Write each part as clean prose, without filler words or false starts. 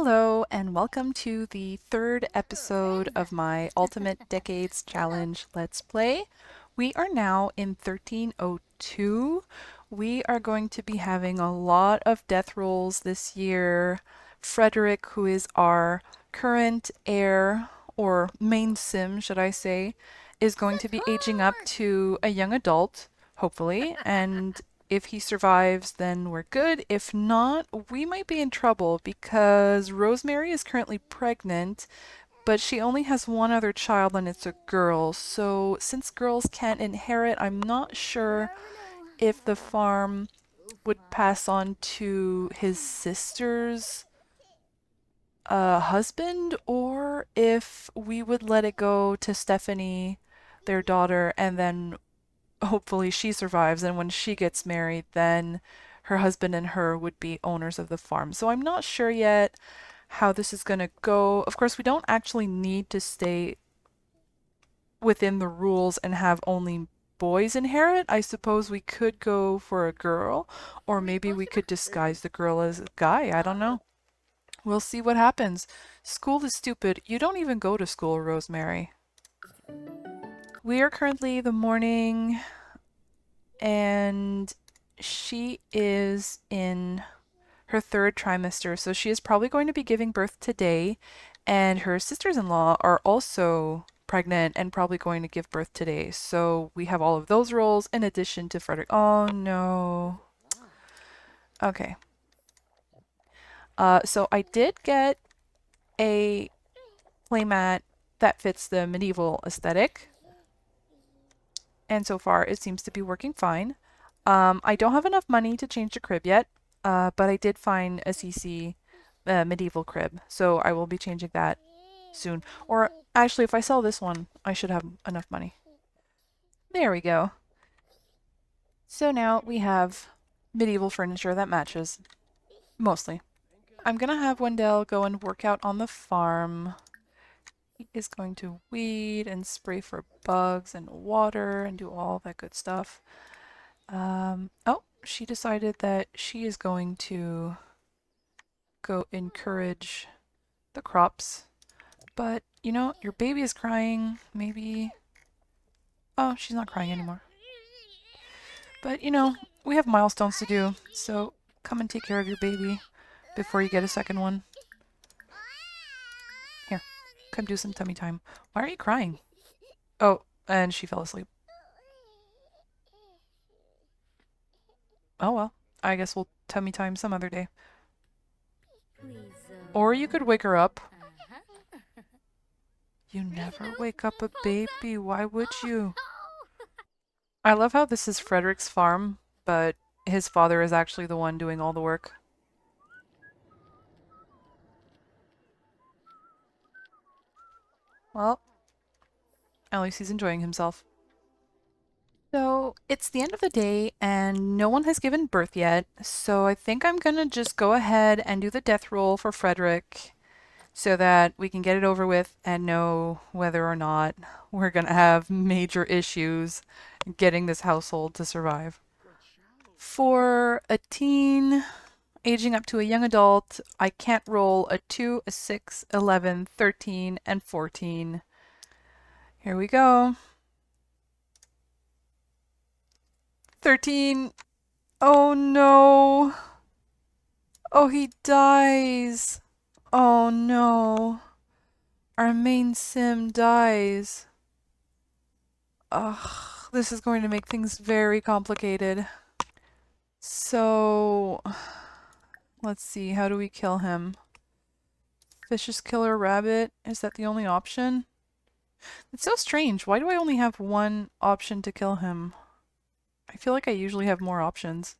Hello, and welcome to the third episode of my Ultimate Decades Challenge Let's Play. We are now in 1302. We are going to be having a lot of death rolls this year. Frederik, who is our current heir, or main sim, should I say, is going to be aging up to a young adult, hopefully, and if he survives, then we're good. If not, we might be in trouble because Rosemary is currently pregnant, but she only has one other child and it's a girl. So since girls can't inherit, I'm not sure if the farm would pass on to his sister's husband or if we would let it go to Stephanie, their daughter, and then hopefully she survives, and when she gets married, then her husband and her would be owners of the farm. So I'm not sure yet how this is going to go. Of course, we don't actually need to stay within the rules and have only boys inherit. I suppose we could go for a girl, or maybe we could disguise the girl as a guy. I don't know. We'll see what happens. School is stupid. You don't even go to school, Rosemary. We are currently the morning, and she is in her third trimester, so she is probably going to be giving birth today, and her sisters-in-law are also pregnant and probably going to give birth today. So we have all of those roles in addition to Frederik. Oh no. Okay. So I did get a playmat that fits the medieval aesthetic, and so far it seems to be working fine. I don't have enough money to change the crib yet, but I did find a CC medieval crib, so I will be changing that soon. Or actually, if I sell this one, I should have enough money. There we go. So now we have medieval furniture that matches, mostly. I'm gonna have Wendell go and work out on the farm. He is going to weed and spray for bugs and water and do all that good stuff. Oh, she decided that she is going to go encourage the crops. But, you know, your baby is crying. Maybe... Oh, she's not crying anymore. But, you know, we have milestones to do, so come and take care of your baby before you get a second one. Here, come do some tummy time. Why are you crying? Oh, and she fell asleep. Oh well, I guess we'll tummy time some other day. Or you could wake her up. You never wake up a baby, why would you? I love how this is Frederik's farm, but his father is actually the one doing all the work. Well, at least he's enjoying himself. So it's the end of the day and no one has given birth yet, so I think I'm gonna just go ahead and do the death roll for Frederik so that we can get it over with and know whether or not we're gonna have major issues getting this household to survive. For a teen aging up to a young adult, I can't roll a 2, a 6, 11, 13, and 14. Here we go. 13. Oh no. Oh, he dies. Oh no. Our main sim dies. Ugh, this is going to make things very complicated. So, let's see, how do we kill him? Vicious killer rabbit? Is that the only option? It's so strange. Why do I only have one option to kill him? I feel like I usually have more options.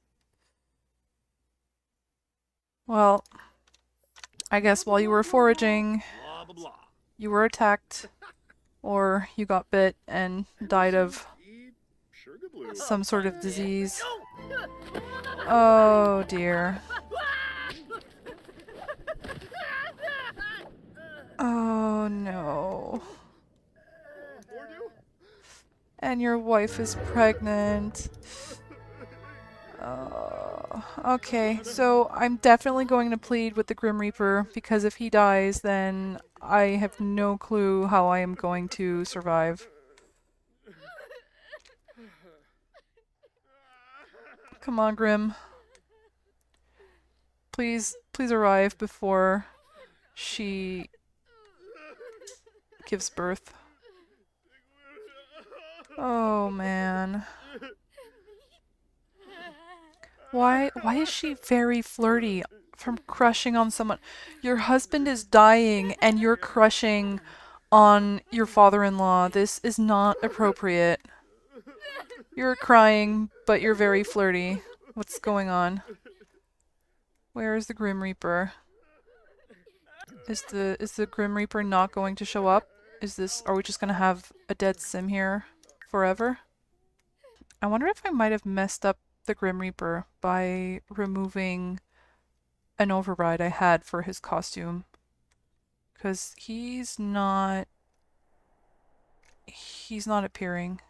Well, I guess while you were foraging, you were attacked, or you got bit and died of some sort of disease. Oh dear. Oh no. And your wife is pregnant. Okay, so I'm definitely going to plead with the Grim Reaper because if he dies, then I have no clue how I am going to survive. Come on, Grim. Please, please arrive before she gives birth. Oh, man. Why is she very flirty from crushing on someone? Your husband is dying and you're crushing on your father-in-law. This is not appropriate. You're crying, but you're very flirty. What's going on? Where is the Grim Reaper? Is the Grim Reaper not going to show up? Are we just gonna have a dead sim here forever? I wonder if I might have messed up the Grim Reaper by removing an override I had for his costume. Because he's not appearing.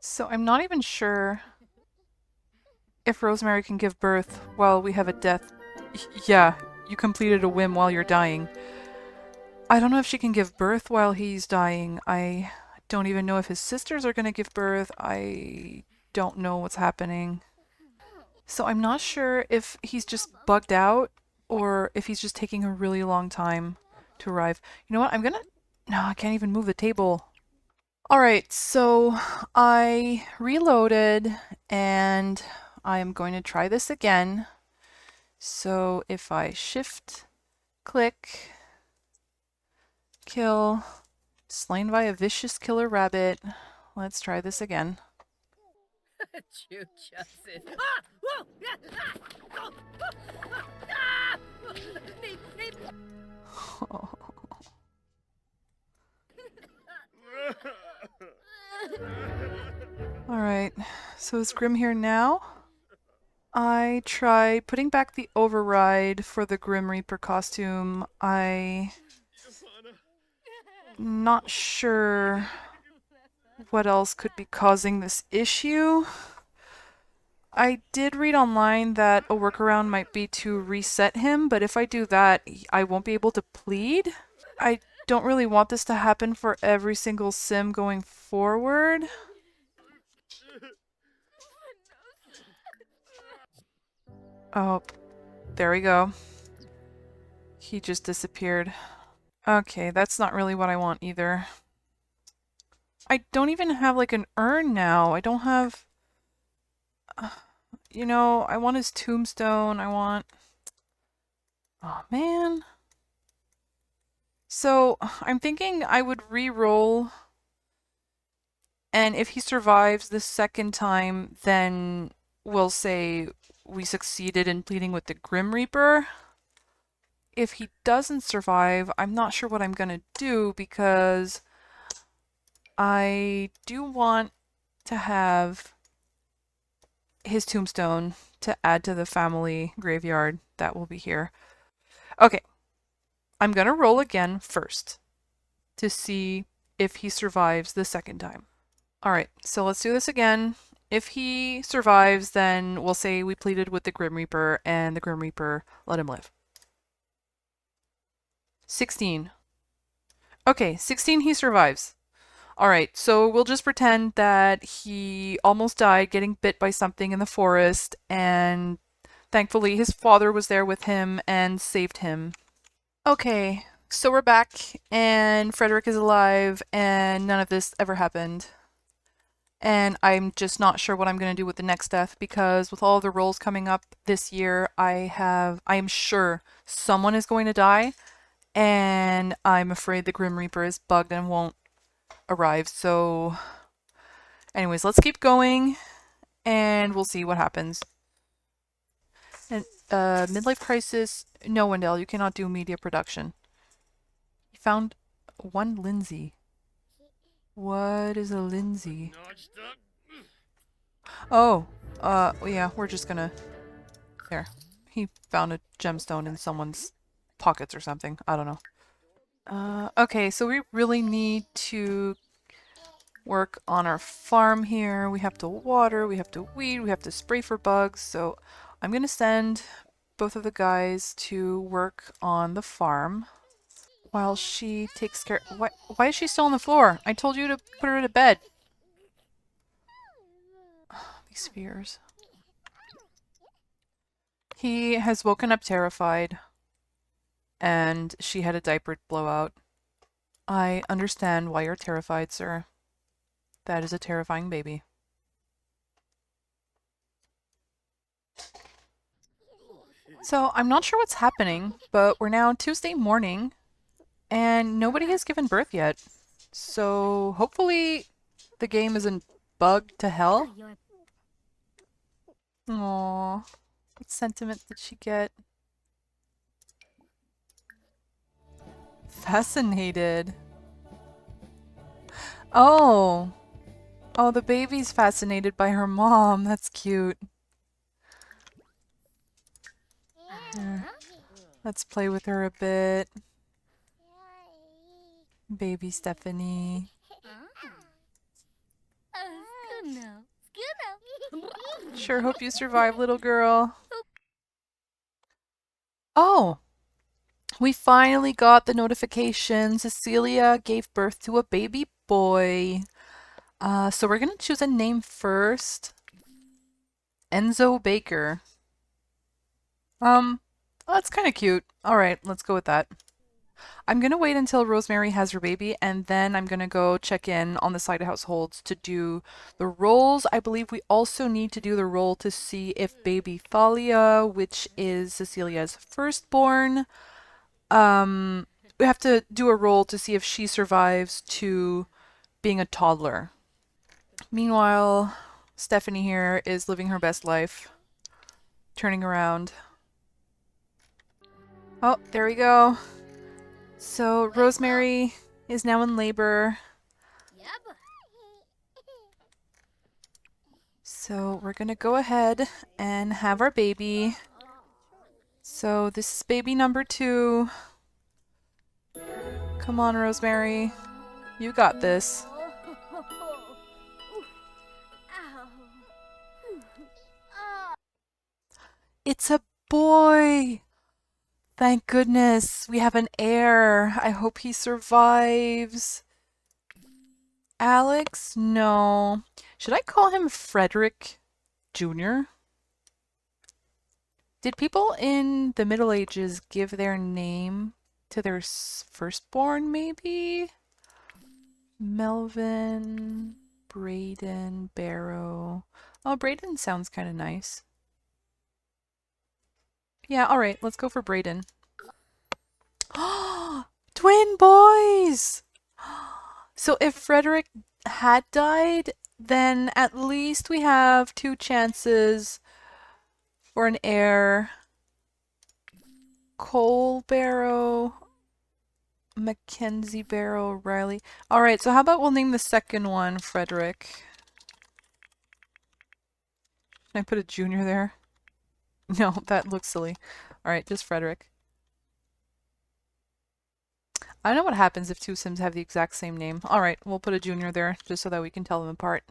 So I'm not even sure if Rosemary can give birth while we have a death. Yeah, you completed a whim while you're dying. I don't know if she can give birth while he's dying. I don't even know if his sisters are going to give birth. I don't know what's happening. So I'm not sure if he's just bugged out or if he's just taking a really long time to arrive. You know what? No, I can't even move the table. Alright, so I reloaded and I'm going to try this again. So if I shift, click, kill, slain by a vicious killer rabbit. Let's try this again. Alright, so is Grim here now? I try putting back the override for the Grim Reaper costume. Not sure what else could be causing this issue. I did read online that a workaround might be to reset him, but if I do that, I won't be able to plead. I don't really want this to happen for every single sim going forward. Oh, there we go. He just disappeared. Okay, that's not really what I want either. I don't even have like an urn now. I don't have... You know, I want his tombstone. Oh, man. So, I'm thinking I would re-roll, and if he survives the second time, then we'll say we succeeded in pleading with the Grim Reaper. If he doesn't survive, I'm not sure what I'm gonna do because I do want to have his tombstone to add to the family graveyard that will be here. Okay, I'm gonna roll again first to see if he survives the second time. Alright, so let's do this again. If he survives, then we'll say we pleaded with the Grim Reaper and the Grim Reaper let him live. 16. Okay, 16 he survives. Alright, so we'll just pretend that he almost died getting bit by something in the forest, and thankfully his father was there with him and saved him. Okay, so we're back, and Frederik is alive, and none of this ever happened. And I'm just not sure what I'm going to do with the next death, because with all the rolls coming up this year, I am sure someone is going to die, and I'm afraid the Grim Reaper is bugged and won't arrive. So anyways, let's keep going and we'll see what happens. And midlife crisis, no, Wendell, you cannot do media production. You found one Lindsay. What is a Lindsay? Oh, yeah, we're just gonna... There. He found a gemstone in someone's pockets or something. I don't know. Okay, so we really need to work on our farm here. We have to water, we have to weed, we have to spray for bugs. So I'm going to send both of the guys to work on the farm while she takes care. Why is she still on the floor? I told you to put her to bed. These fears. He has woken up terrified, and she had a diaper blowout. I understand why you're terrified, sir. That is a terrifying baby. So I'm not sure what's happening, but we're now Tuesday morning, and nobody has given birth yet. So hopefully the game isn't bugged to hell. Aww. What sentiment did she get? Fascinated. Oh. Oh, the baby's fascinated by her mom. That's cute. Here. Let's play with her a bit. Baby Stephanie. Sure hope you survive, little girl. Oh! We finally got the notification. Cecilia gave birth to a baby boy. So we're gonna choose a name first. Enzo Baker. Oh, that's kind of cute. All right, let's go with that. I'm gonna wait until Rosemary has her baby, and then I'm gonna go check in on the side households to do the rolls. I believe we also need to do the roll to see if baby Thalia, which is Cecilia's firstborn, we have to do a roll to see if she survives to being a toddler. Meanwhile, Stephanie here is living her best life, turning around. Oh, there we go. So Rosemary is now in labor. So we're gonna go ahead and have our baby. So this is baby number 2. Come on, Rosemary. You got this. It's a boy! Thank goodness. We have an heir. I hope he survives. Alex? No. Should I call him Frederik Jr.? Did people in the Middle Ages give their name to their firstborn, maybe? Melvin, Braden, Barrow. Oh, Braden sounds kind of nice. Yeah, alright, let's go for Braden. Twin boys! So if Frederik had died, then at least we have 2 chances for an heir. Cole Barrow, Mackenzie Barrow, Riley. Alright, so how about we'll name the second one Frederik? Can I put a junior there? No, that looks silly. Alright, just Frederik. I don't know what happens if 2 Sims have the exact same name. Alright, we'll put a junior there just so that we can tell them apart.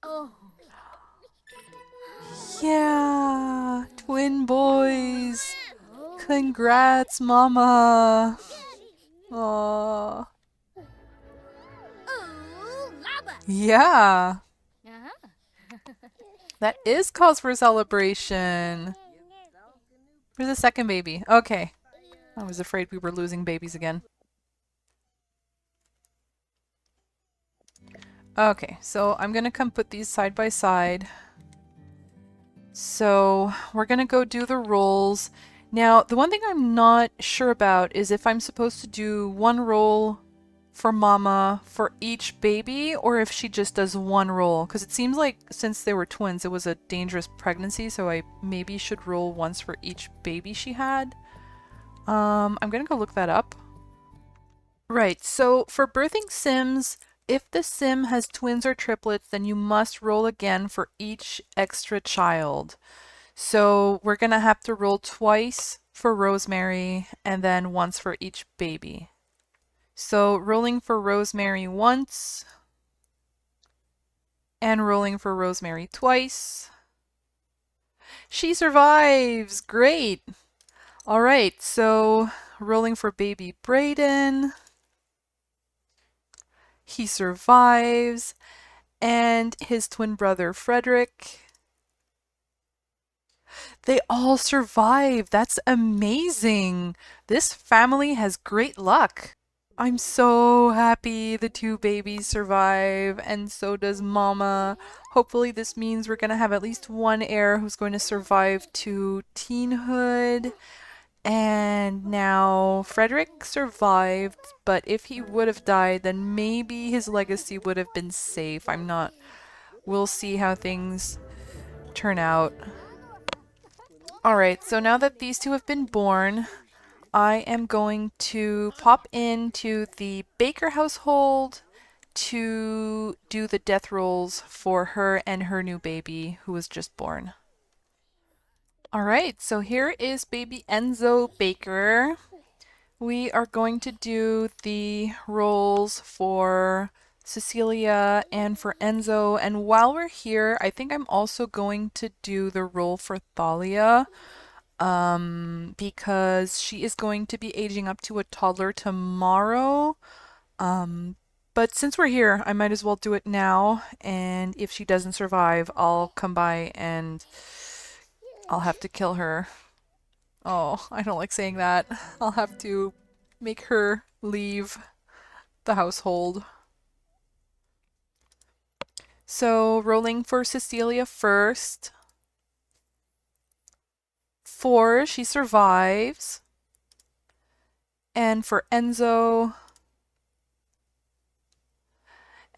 Oh. Yeah, twin boys. Congrats, mama. Aww. Yeah. That is cause for celebration. Where's the second baby? Okay. I was afraid we were losing babies again. Okay, so I'm gonna come put these side by side. So we're gonna go do the rolls. Now, the one thing I'm not sure about is if I'm supposed to do one roll for mama for each baby, or if she just does one roll. Because it seems like since they were twins, it was a dangerous pregnancy, so I maybe should roll once for each baby she had. I'm gonna go look that up. Right, so for birthing Sims, if the Sim has twins or triplets, then you must roll again for each extra child. So we're gonna have to roll twice for Rosemary and then once for each baby. So rolling for Rosemary once. And rolling for Rosemary twice. She survives! Great! Alright, so rolling for baby Brayden. He survives. And his twin brother Frederik. They all survive! That's amazing! This family has great luck! I'm so happy the two babies survive, and so does Mama. Hopefully this means we're gonna have at least one heir who's going to survive to teenhood. And now Frederik survived, but if he would have died, then maybe his legacy would have been safe. I'm not... We'll see how things turn out. Alright, so now that these two have been born, I am going to pop into the Baker household to do the death rolls for her and her new baby who was just born. Alright, so here is baby Enzo Baker. We are going to do the rolls for Cecilia and for Enzo, and while we're here, I think I'm also going to do the roll for Thalia. Because she is going to be aging up to a toddler tomorrow. But since we're here, I might as well do it now. And if she doesn't survive, I'll come by and I'll have to kill her. Oh, I don't like saying that. I'll have to make her leave the household. So, rolling for Cecilia first. 4, she survives. And for Enzo,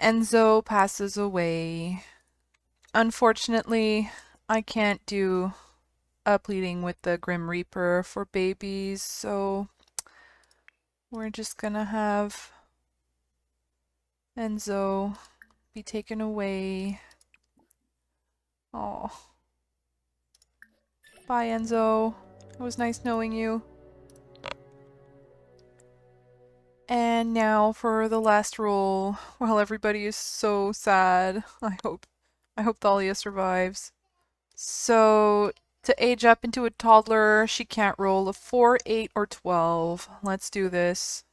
Enzo passes away. Unfortunately, I can't do a pleading with the Grim Reaper for babies, so we're just gonna have Enzo be taken away. Oh. Bye, Enzo. It was nice knowing you. And now for the last roll. While everybody is so sad, I hope Thalia survives. So to age up into a toddler, she can't roll a 4, 8, or 12. Let's do this.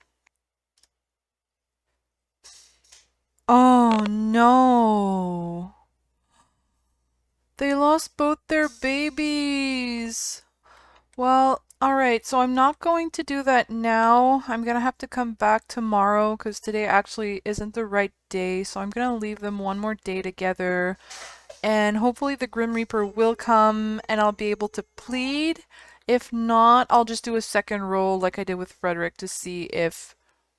Oh no! They lost both their babies! Well, alright, so I'm not going to do that now. I'm gonna have to come back tomorrow because today actually isn't the right day, so I'm gonna leave them one more day together. And hopefully the Grim Reaper will come and I'll be able to plead. If not, I'll just do a second roll like I did with Frederik to see if,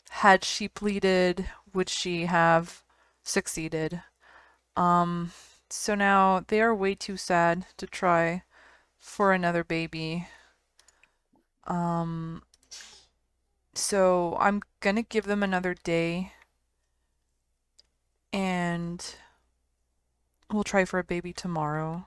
had she pleaded, would she have succeeded. So now they are way too sad to try for another baby. So I'm gonna give them another day and we'll try for a baby tomorrow.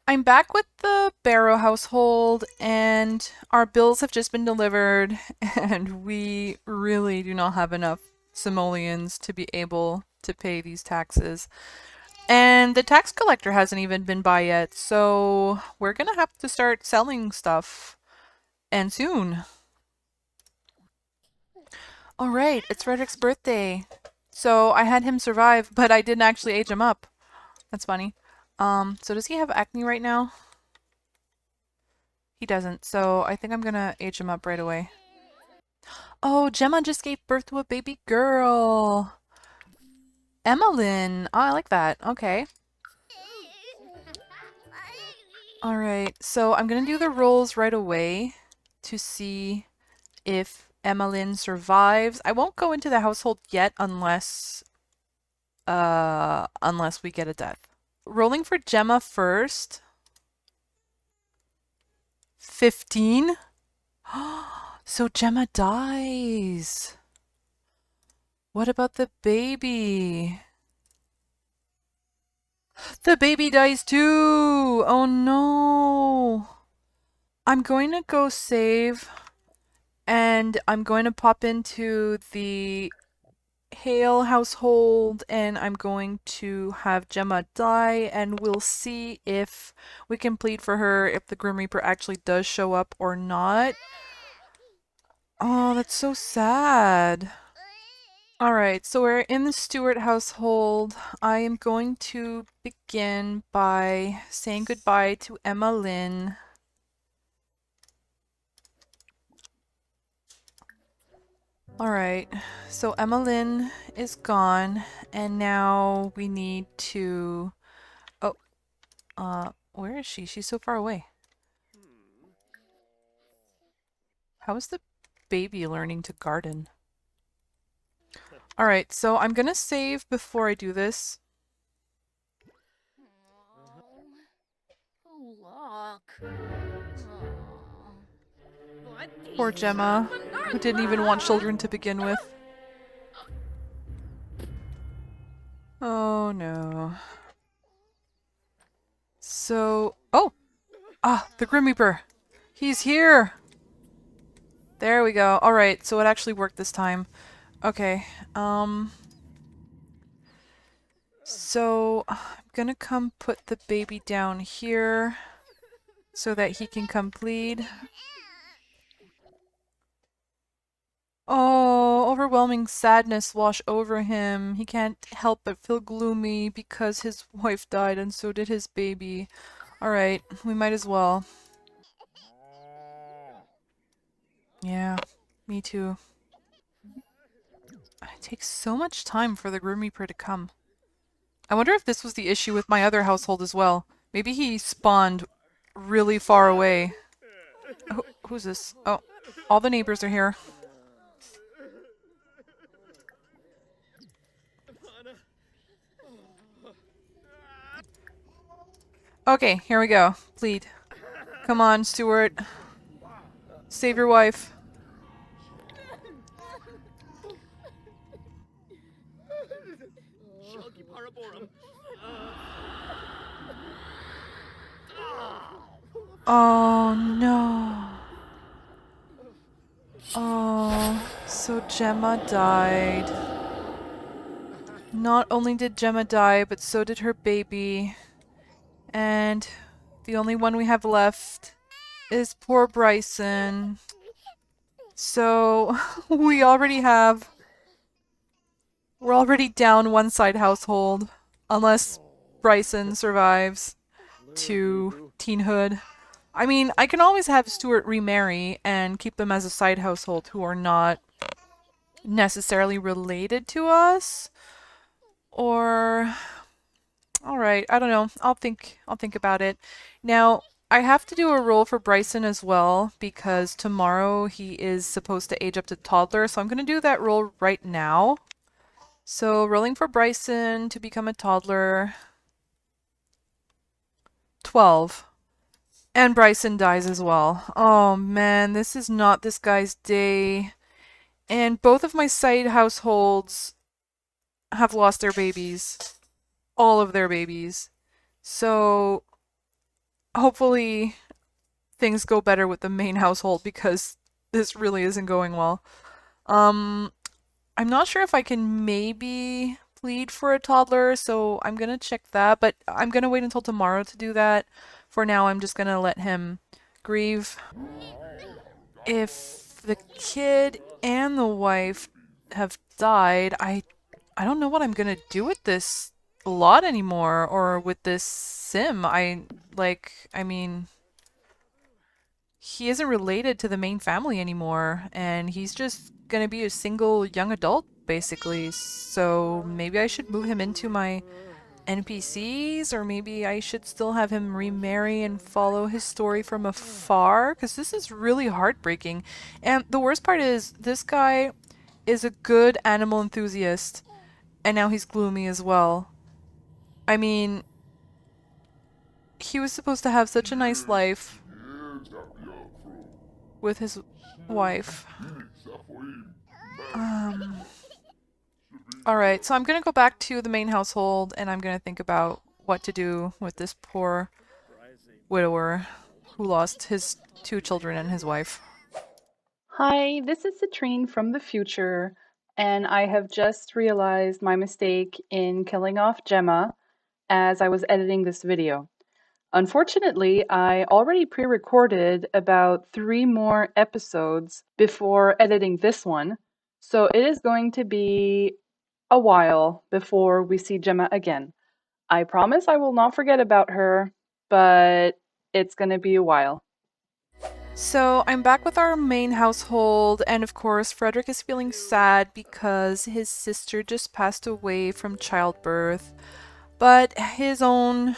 I'm back with the Barrow household and our bills have just been delivered and we really do not have enough simoleons to be able to pay these taxes. And the tax collector hasn't even been by yet, so we're gonna have to start selling stuff. And soon. Alright, it's Frederik's birthday. So I had him survive, but I didn't actually age him up. That's funny. So does he have acne right now? He doesn't, so I think I'm gonna age him up right away. Oh, Gemma just gave birth to a baby girl. Emmeline. Oh, I like that. Okay. Alright, so I'm gonna do the rolls right away to see if Emmeline survives. I won't go into the household yet unless we get a death. Rolling for Gemma first. 15? So Gemma dies. What about the baby? The baby dies too! Oh no! I'm going to go save and I'm going to pop into the Hale household, and I'm going to have Gemma die, and we'll see if we can plead for her if the Grim Reaper actually does show up or not. Oh, that's so sad. Alright, so we're in the Stewart household. I am going to begin by saying goodbye to Emma Lynn. Alright, so Emma Lynn is gone, and now we need to... Oh, where is she? She's so far away. How is the baby learning to garden? Alright, so I'm gonna save before I do this. Poor Gemma, who didn't even want children to begin with. Oh no. So... Oh! Ah, the Grim Reaper! He's here! There we go. Alright, so it actually worked this time. Okay, so I'm gonna come put the baby down here so that he can come plead. Oh, overwhelming sadness wash over him. He can't help but feel gloomy because his wife died and so did his baby. Alright, we might as well. Yeah, me too. It takes so much time for the Grim Reaper to come. I wonder if this was the issue with my other household as well. Maybe he spawned really far away. Who's this? Oh, all the neighbors are here. Okay, here we go. Plead. Come on, Stuart. Save your wife. Oh no. Oh, so Gemma died. Not only did Gemma die, but so did her baby. And the only one we have left is poor Bryson. So we're already down one side household. Unless Bryson survives to teenhood. I mean, I can always have Stuart remarry and keep them as a side household who are not necessarily related to us. Or alright, I don't know. I'll think about it. Now, I have to do a roll for Bryson as well because tomorrow he is supposed to age up to toddler, so I'm going to do that roll right now. So, rolling for Bryson to become a toddler. 12. And Bryson dies as well. Oh man, this is not this guy's day. And both of my side households have lost their babies. All of their babies. So hopefully things go better with the main household because this really isn't going well. I'm not sure if I can maybe plead for a toddler, so I'm gonna check that, but I'm gonna wait until tomorrow to do that. For now, I'm just gonna let him grieve. If the kid and the wife have died, I don't know what I'm gonna do with this lot anymore, or with this sim. I mean, he isn't related to the main family anymore, and he's just gonna be a single young adult, basically. So maybe I should move him into my NPCs, or maybe I should still have him remarry and follow his story from afar, because this is really heartbreaking. And the worst part is, this guy is a good animal enthusiast, and now he's gloomy as well. I mean, he was supposed to have such a nice life with his wife. Alright, so I'm gonna go back to the main household and I'm gonna think about what to do with this poor widower who lost his 2 children and his wife. Hi, this is Citrine from the future. and I have just realized my mistake in killing off Gemma as I was editing this video. Unfortunately, I already pre-recorded about 3 more episodes before editing this one, so it is going to be a while before we see Gemma again. I promise I will not forget about her, but it's going to be a while. So I'm back with our main household, and of course, Frederick is feeling sad because his sister just passed away from childbirth, but his own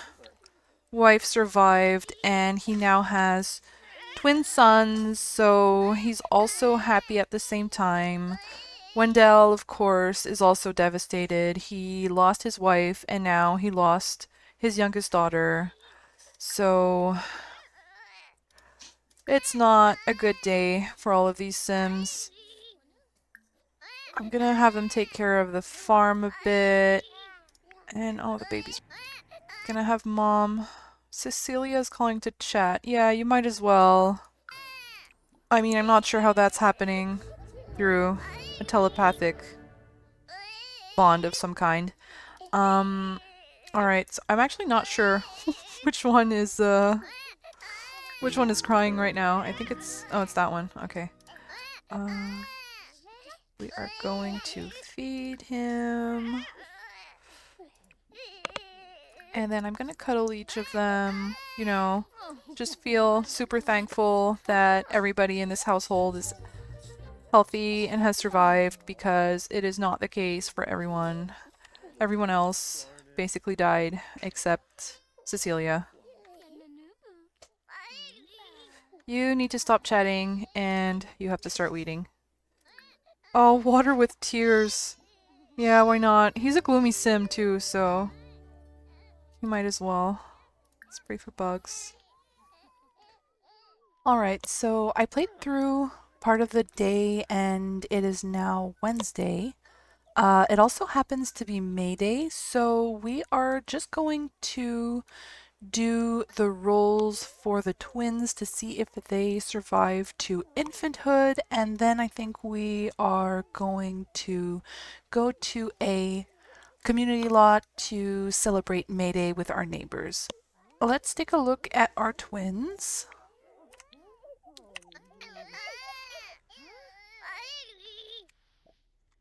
wife survived, and he now has twin sons, so he's also happy at the same time. Wendell, of course, is also devastated. He lost his wife, and now he lost his youngest daughter. So it's not a good day for all of these Sims. I'm gonna have them take care of the farm a bit. And oh, the baby's gonna have mom. Cecilia's calling to chat. Yeah, you might as well. I mean, I'm not sure how that's happening through a telepathic bond of some kind. Alright, so I'm actually not sure which one is crying right now. I think it's it's that one. Okay. We are going to feed him. And then I'm gonna cuddle each of them, you know, just feel super thankful that everybody in this household is healthy and has survived, because it is not the case for everyone. Everyone else basically died except Cecilia. You need to stop chatting and you have to start weeding. Oh, water with tears. Yeah, why not? He's a gloomy sim too, so you might as well. Spray for bugs. Alright, so I played through part of the day and it is now Wednesday. It also happens to be May Day, so we are just going to do the rolls for the twins to see if they survive to infanthood, and then I think we are going to go to a community lot to celebrate May Day with our neighbors. Let's take a look at our twins.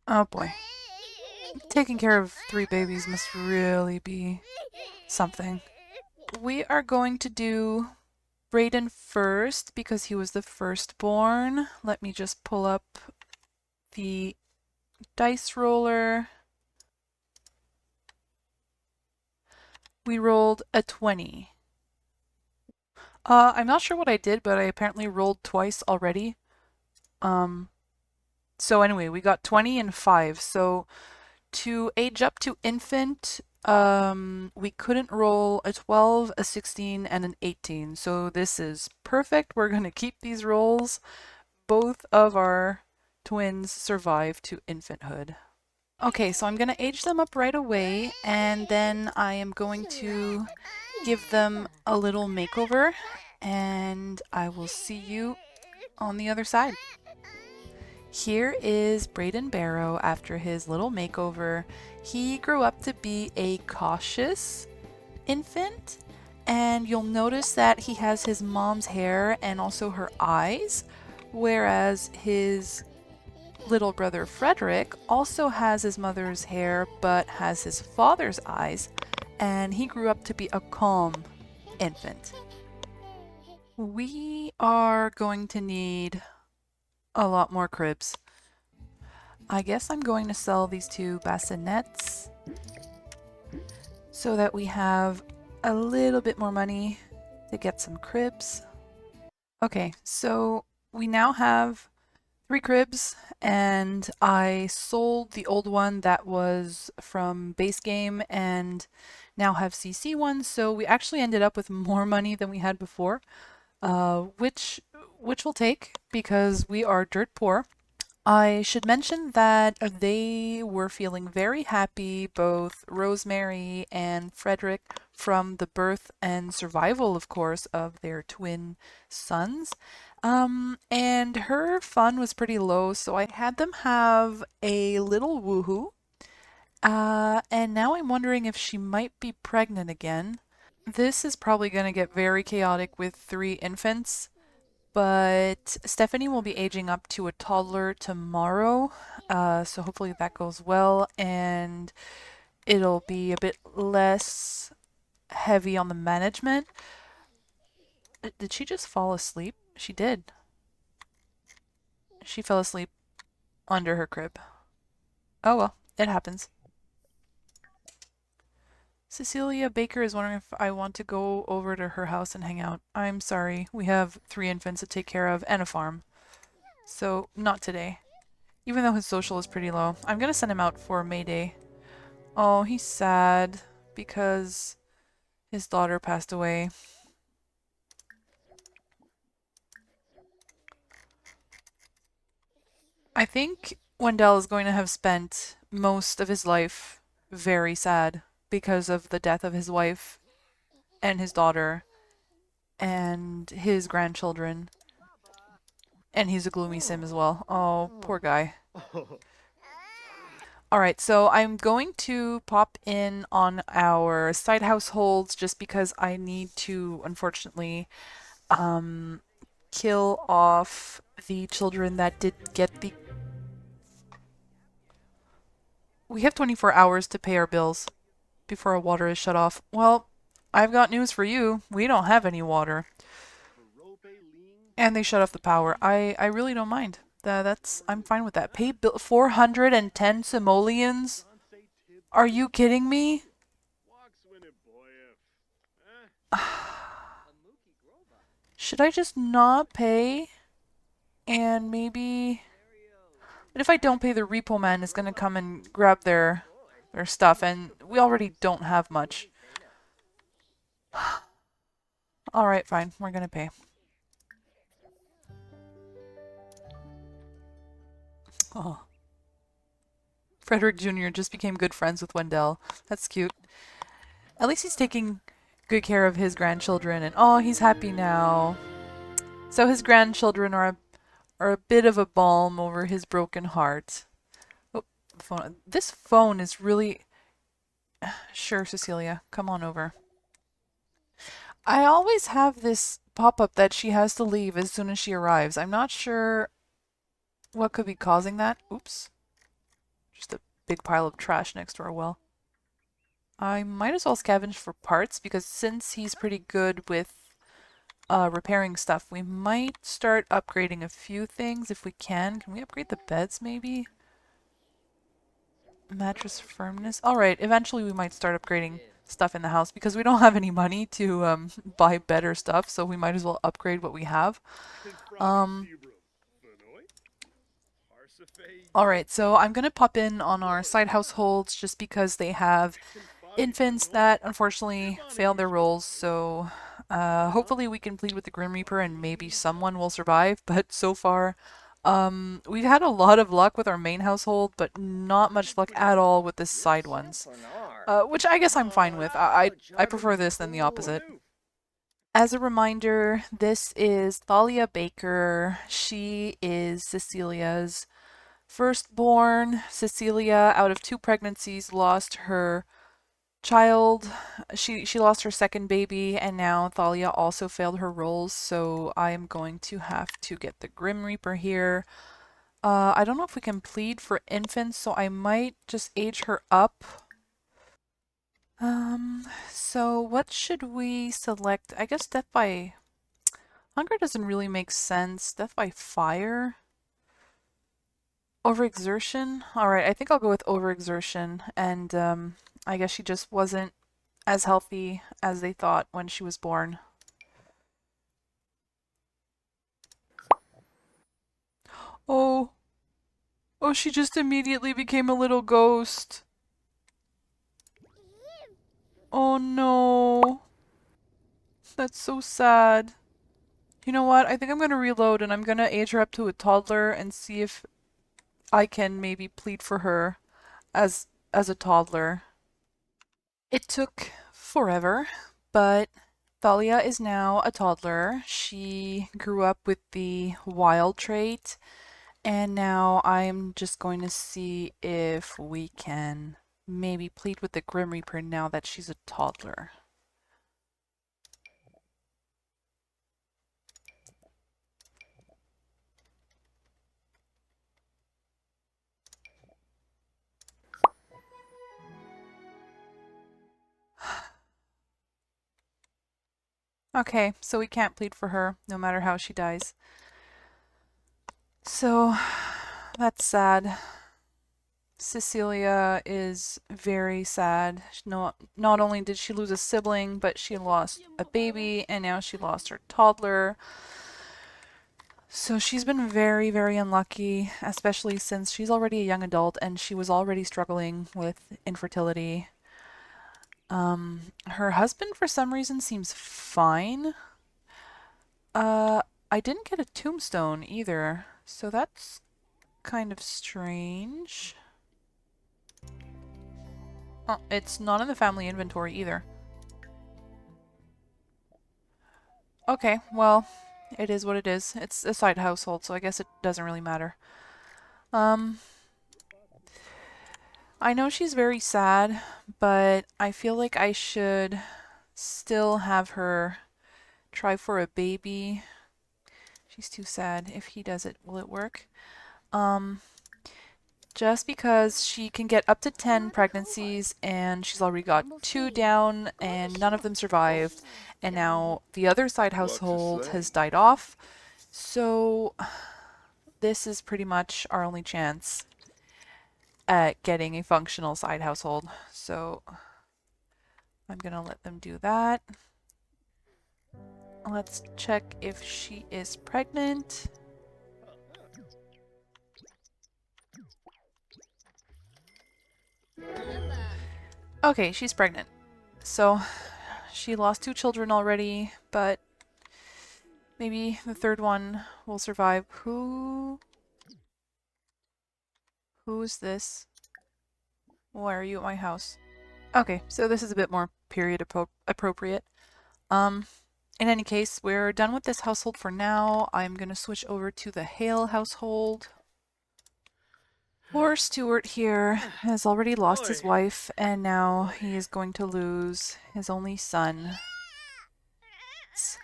Oh boy. Taking care of 3 babies must really be something. We are going to do Brayden first because he was the firstborn. Let me just pull up the dice roller. We rolled a 20. I'm not sure what I did, but I apparently rolled twice already. So anyway, we got 20 and 5. So to age up to infant, we couldn't roll a 12, a 16, and an 18. So this is perfect. We're going to keep these rolls. Both of our twins survive to infanthood. Okay, so I'm going to age them up right away, and then I am going to give them a little makeover, and I will see you on the other side. Here is Brayden Barrow after his little makeover. He grew up to be a cautious infant, and you'll notice that he has his mom's hair and also her eyes, whereas his little brother Frederik also has his mother's hair but has his father's eyes, and he grew up to be a calm infant. We are going to need a lot more cribs. I guess I'm going to sell these 2 bassinets so that we have a little bit more money to get some cribs. Okay, so we now have 3 cribs, and I sold the old one that was from base game and now have CC ones, so we actually ended up with more money than we had before, which we'll take because we are dirt poor. I should mention that they were feeling very happy, both Rosemary and Frederik, from the birth and survival, of course, of their twin sons. And her fun was pretty low, so I had them have a little woohoo. And now I'm wondering if she might be pregnant again. This is probably going to get very chaotic with three infants, but Stephanie will be aging up to a toddler tomorrow. So hopefully that goes well, and it'll be a bit less heavy on the management. Did she just fall asleep? She did. She fell asleep under her crib. Oh well, it happens. Cecilia Baker is wondering if I want to go over to her house and hang out. I'm sorry, we have three infants to take care of and a farm. So, not today. Even though his social is pretty low. I'm gonna send him out for May Day. Oh, he's sad because his daughter passed away. I think Wendell is going to have spent most of his life very sad because of the death of his wife and his daughter and his grandchildren. And he's a gloomy sim as well. Oh, poor guy. Alright, so I'm going to pop in on our side households just because I need to, unfortunately, um, kill off the children that did get the... We have 24 hours to pay our bills before our water is shut off. Well, I've got news for you. We don't have any water. And they shut off the power. I really don't mind. I'm fine with that. Pay 410 simoleons? Are you kidding me? Should I just not pay? And maybe... But if I don't pay, the repo man is gonna come and grab their stuff, and we already don't have much. Alright, fine. We're gonna pay. Oh. Frederik Jr. just became good friends with Wendell. That's cute. At least he's taking good care of his grandchildren, and oh, he's happy now. So his grandchildren are a bit of a balm over his broken heart. Oh, phone. This phone is really... Sure, Cecilia, come on over. I always have this pop-up that she has to leave as soon as she arrives. I'm not sure what could be causing that. Oops. Just a big pile of trash next to our well. I might as well scavenge for parts because since he's pretty good with repairing stuff, we might start upgrading a few things if we can. Can we upgrade the beds maybe? Mattress firmness. Alright, eventually we might start upgrading stuff in the house because we don't have any money to buy better stuff, so we might as well upgrade what we have. Um, Alright, so I'm gonna pop in on our side households just because they have infants that unfortunately failed their roles, so hopefully we can plead with the Grim Reaper and maybe someone will survive, but so far we've had a lot of luck with our main household, but not much luck at all with the side ones. Which I guess I'm fine with. I prefer this than the opposite. As a reminder, this is Thalia Baker. She is Cecilia's firstborn. Cecilia, out of two pregnancies, lost her child. She lost her second baby, and now Thalia also failed her roles, so I am going to have to get the Grim Reaper here. I don't know if we can plead for infants, so I might just age her up. So what should we select? I guess death by hunger doesn't really make sense. Death by fire? Overexertion? Alright, I think I'll go with overexertion, and I guess she just wasn't as healthy as they thought when she was born. Oh, oh, she just immediately became a little ghost. Oh no, that's so sad. You know what? I think I'm gonna reload and I'm gonna age her up to a toddler and see if I can maybe plead for her as a toddler. It took forever, but Thalia is now a toddler. She grew up with the wild trait, and now I'm just going to see if we can maybe plead with the Grim Reaper now that she's a toddler. Okay, so we can't plead for her, no matter how she dies. So, that's sad. Cecilia is very sad. Not only did she lose a sibling, but she lost a baby, and now she lost her toddler. So she's been very, very unlucky, especially since she's already a young adult and she was already struggling with infertility. Her husband, for some reason, seems fine. I didn't get a tombstone either, so that's kind of strange. Oh, it's not in the family inventory either. Okay, well, it is what it is. It's a side household, so I guess it doesn't really matter. Um, I know she's very sad, but I feel like I should still have her try for a baby. She's too sad. If he does it, will it work? Um, just because she can get up to 10 pregnancies and she's already got 2 down and none of them survived. And now the other side household has died off. So this is pretty much our only chance at getting a functional side household. So I'm gonna let them do that. Let's check if she is pregnant. Okay, she's pregnant. So she lost 2 children already, but maybe the third one will survive. Who's this? Why are you at my house? Okay, so this is a bit more period appropriate. Um, in any case, we're done with this household for now. I'm gonna switch over to the Hale household. Poor Stuart here has already lost his wife, and now he is going to lose his only son. It's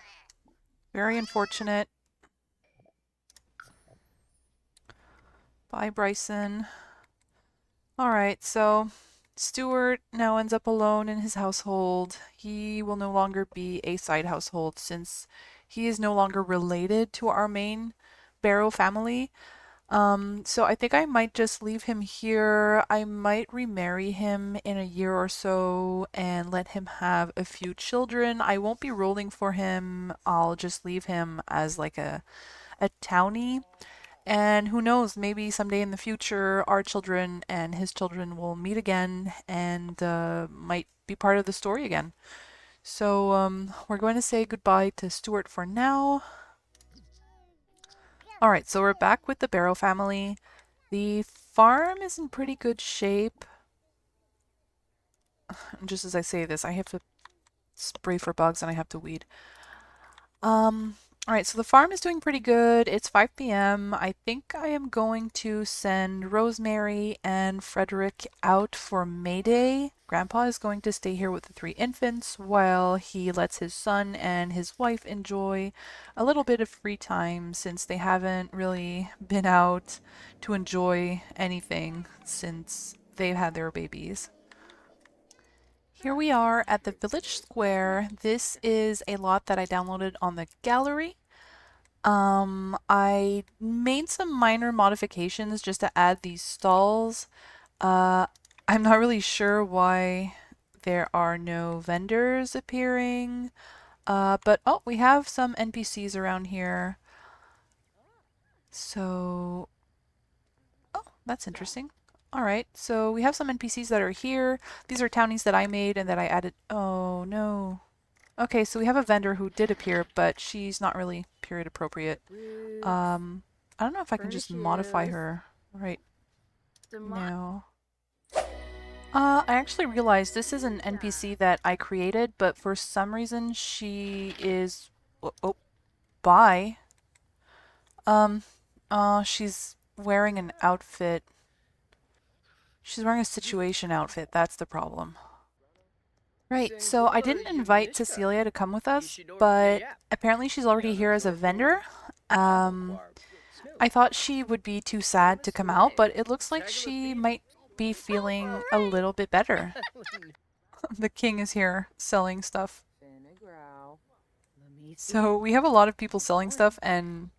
very unfortunate. Bye, Bryson. Alright, so Stuart now ends up alone in his household. He will no longer be a side household since he is no longer related to our main Barrow family. So I think I might just leave him here. I might remarry him in a year or so and let him have a few children. I won't be rolling for him. I'll just leave him as like a townie. And who knows, maybe someday in the future, our children and his children will meet again and might be part of the story again. So we're going to say goodbye to Stuart for now. Alright, so we're back with the Barrow family. The farm is in pretty good shape. Just as I say this, I have to spray for bugs and I have to weed. Alright, so the farm is doing pretty good. It's 5 p.m. I think I am going to send Rosemary and Frederik out for May Day. Grandpa is going to stay here with the 3 infants while he lets his son and his wife enjoy a little bit of free time since they haven't really been out to enjoy anything since they've had their babies. Here we are at the village square. This is a lot that I downloaded on the gallery. I made some minor modifications just to add these stalls. I'm not really sure why there are no vendors appearing. But oh, we have some NPCs around here. So, oh, that's interesting. All right, so we have some NPCs that are here. These are townies that I made and that I added. Oh, no. Okay, so we have a vendor who did appear, but she's not really period appropriate. I don't know if I can just modify her right now. I actually realized this is an NPC that I created, but for some reason she is bi. Um, she's wearing an outfit. She's wearing a situation outfit. That's the problem. Right, so I didn't invite Cecilia to come with us, but apparently she's already here as a vendor. Um, I thought she would be too sad to come out, but it looks like she might be feeling a little bit better. The king is here selling stuff. So we have a lot of people selling stuff and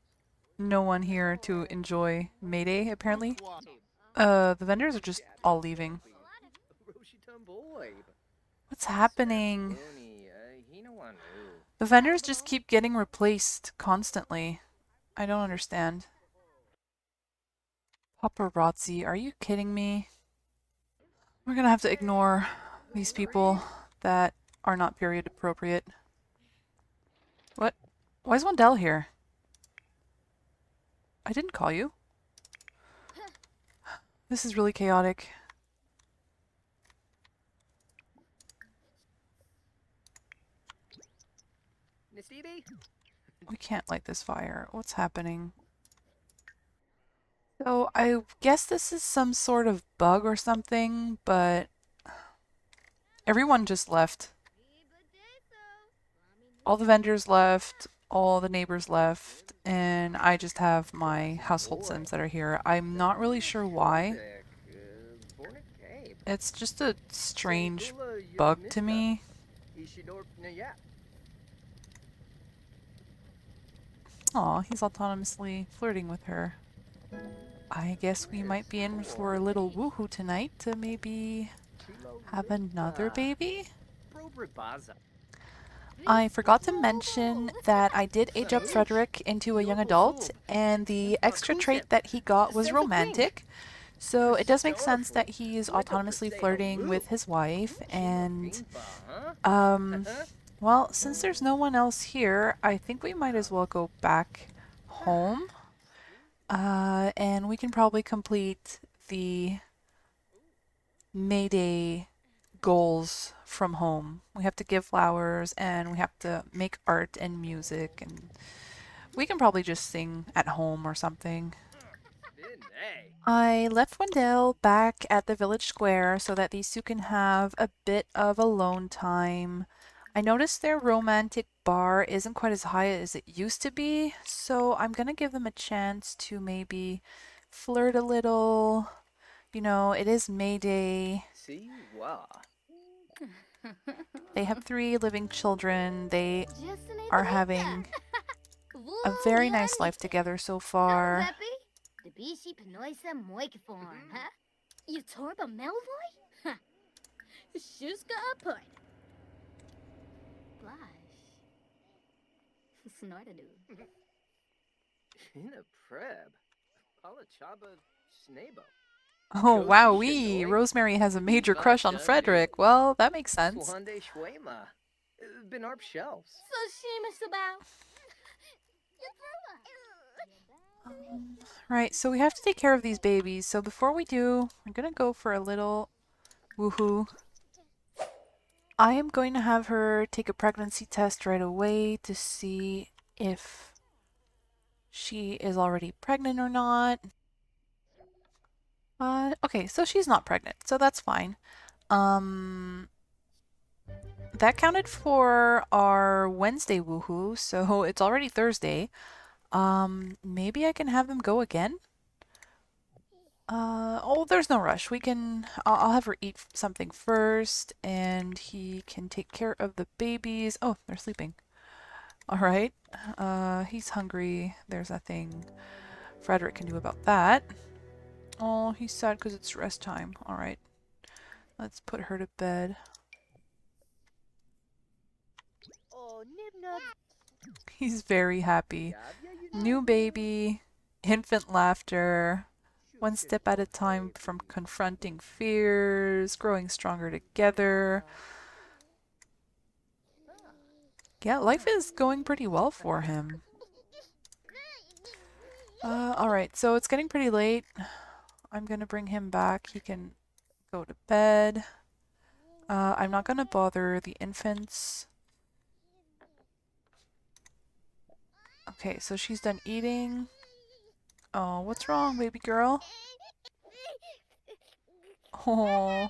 no one here to enjoy Mayday, apparently. The vendors are just all leaving. What's happening? The vendors just keep getting replaced constantly. I don't understand. Paparazzi, are you kidding me? We're gonna have to ignore these people that are not period appropriate. What? Why is Wendell here? I didn't call you. This is really chaotic. We can't light this fire. What's happening? So I guess this is some sort of bug or something, but everyone just left. All the vendors left, all the neighbors left, and I just have my household sims that are here. I'm not really sure why. It's just a strange bug to me. Aw, he's autonomously flirting with her. I guess we might be in for a little woohoo tonight to maybe have another baby? I forgot to mention that I did age up Frederik into a young adult, and the extra trait that he got was romantic. So it does make sense that he's autonomously flirting with his wife, and um, well, since there's no one else here, I think we might as well go back home. And we can probably complete the Mayday goals from home. We have to give flowers and we have to make art and music, and we can probably just sing at home or something. I left Wendell back at the village square so that these two can have a bit of alone time. I noticed their romantic bar isn't quite as high as it used to be, so I'm gonna give them a chance to maybe flirt a little. You know, it is May Day. They have 3 living children. They are having a very nice life together so far. Oh, wowee! Rosemary has a major crush on Frederik. Well, that makes sense. Right, so we have to take care of these babies. So before we do, I'm gonna go for a little woohoo. I am going to have her take a pregnancy test right away to see if she is already pregnant or not. Okay, so she's not pregnant, so that's fine. Um, that counted for our Wednesday woohoo, so it's already Thursday. Maybe I can have them go again? Oh, there's no rush. I'll have her eat something first, and he can take care of the babies. Oh, they're sleeping. All right. He's hungry. There's nothing Frederik can do about that. Oh, he's sad because it's rest time. All right. Let's put her to bed. He's very happy. New baby, infant laughter, one step at a time from confronting fears, growing stronger together. Yeah, life is going pretty well for him. Alright, so it's getting pretty late. I'm gonna bring him back. He can go to bed. I'm not gonna bother the infants. Okay, so she's done eating. Oh, what's wrong, baby girl? Oh.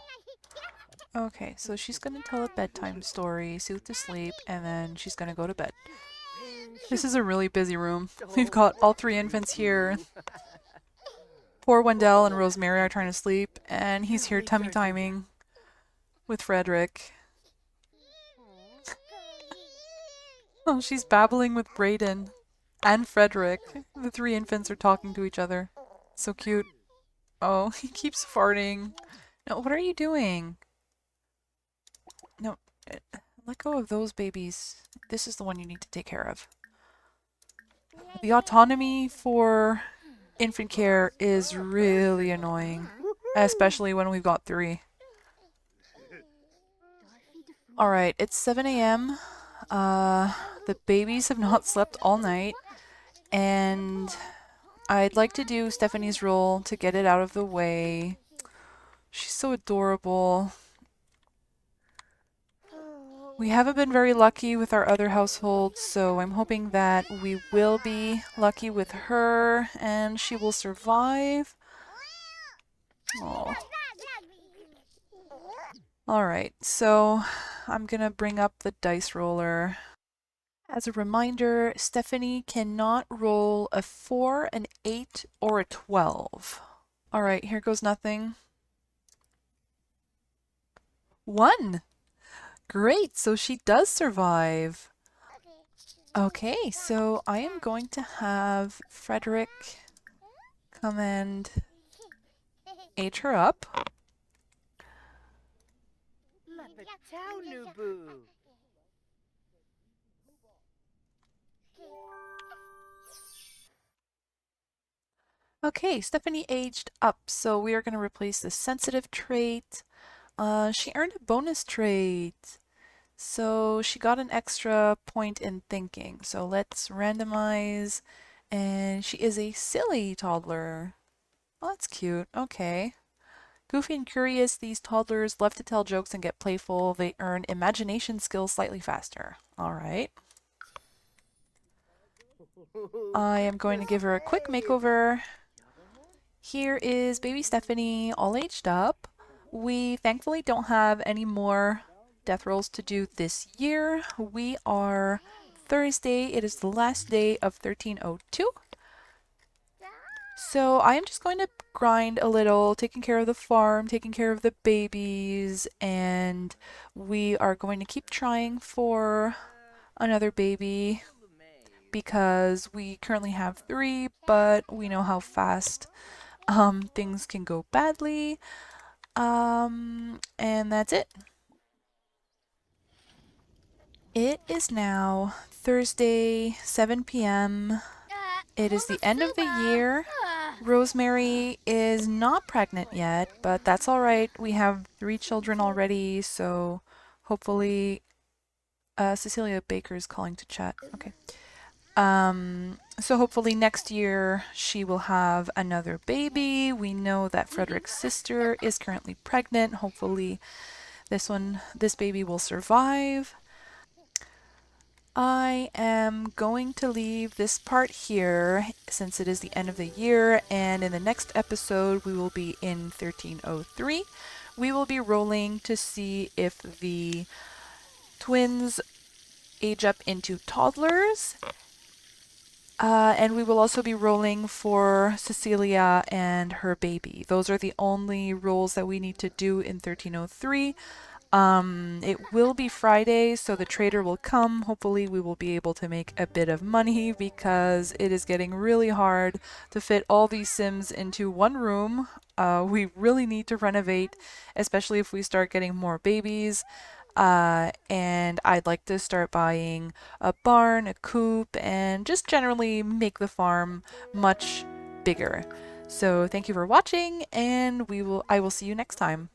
Okay, so she's gonna tell a bedtime story, soothe to sleep, and then she's gonna go to bed. This is a really busy room. We've got all three infants here. Poor Wendell and Rosemary are trying to sleep, and he's here tummy timing with Frederik. Oh, she's babbling with Brayden and Frederik. The three infants are talking to each other. So cute. Oh, he keeps farting. No, what are you doing? No, let go of those babies. This is the one you need to take care of. The autonomy for infant care is really annoying, especially when we've got three. Alright, it's 7 a.m. The babies have not slept all night, and I'd like to do Stephanie's role to get it out of the way. She's so adorable. We haven't been very lucky with our other households, so I'm hoping that we will be lucky with her and she will survive. Oh. Alright, so I'm gonna bring up the dice roller. As a reminder, Stephanie cannot roll a 4, an 8, or a 12. Alright, here goes nothing. 1! Great, so she does survive. Okay, so I am going to have Frederik come and age her up. Okay, Stephanie aged up, so we are going to replace the sensitive trait. She earned a bonus trait, so she got an extra point in thinking. So let's randomize, and she is a silly toddler. Oh, that's cute. Okay. Goofy and curious, these toddlers love to tell jokes and get playful. They earn imagination skills slightly faster. All right. I am going to give her a quick makeover. Here is baby Stephanie, all aged up. We thankfully don't have any more death rolls to do this year. We are Thursday. It is the last day of 1302. So I am just going to grind a little, taking care of the farm, taking care of the babies, and we are going to keep trying for another baby because we currently have 3, but we know how fast things can go badly. And that's it. It is now Thursday, 7 p.m. It is the end of the year. Rosemary is not pregnant yet, but that's all right. We have 3 children already, so hopefully Cecilia Baker is calling to chat. Okay. So hopefully next year she will have another baby. We know that Frederik's sister is currently pregnant. Hopefully this baby will survive. I am going to leave this part here since it is the end of the year, and in the next episode we will be in 1303. We will be rolling to see if the twins age up into toddlers. And we will also be rolling for Cecilia and her baby. Those are the only rolls that we need to do in 1303. It will be Friday, so the trader will come. Hopefully we will be able to make a bit of money because it is getting really hard to fit all these Sims into one room. We really need to renovate, especially if we start getting more babies. And I'd like to start buying a barn, a coop, and just generally make the farm much bigger. So thank you for watching, and I will see you next time.